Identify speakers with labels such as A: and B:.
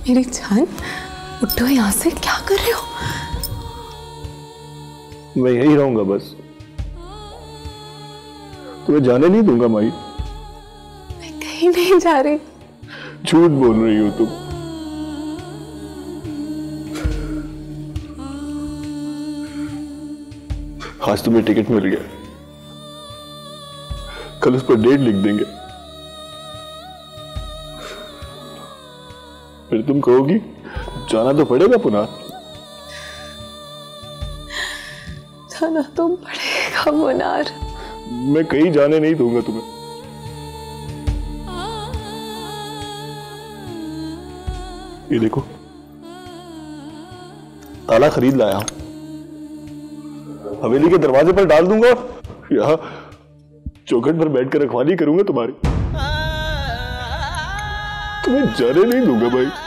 A: मेरी जान, उठो यहाँ से, क्या कर रहे हो?
B: मैं यही रहूंगा बस, तुम्हें जाने नहीं दूंगा माई।
A: मैं कहीं नहीं जा रही।
B: झूठ बोल रही हो तुम। आज तुम्हें टिकट मिल गया, कल उस पर डेट लिख देंगे, फिर तुम कहोगी जाना तो पड़ेगा पुनः।
A: जाना तो पड़ेगा मुनार।
B: मैं कहीं जाने नहीं दूंगा तुम्हें। ये देखो, ताला खरीद लाया हूं, हवेली के दरवाजे पर डाल दूंगा, यहां चौखट पर बैठकर रखवाली करूंगा तुम्हारी। तुम्हें जाने नहीं दूंगा भाई।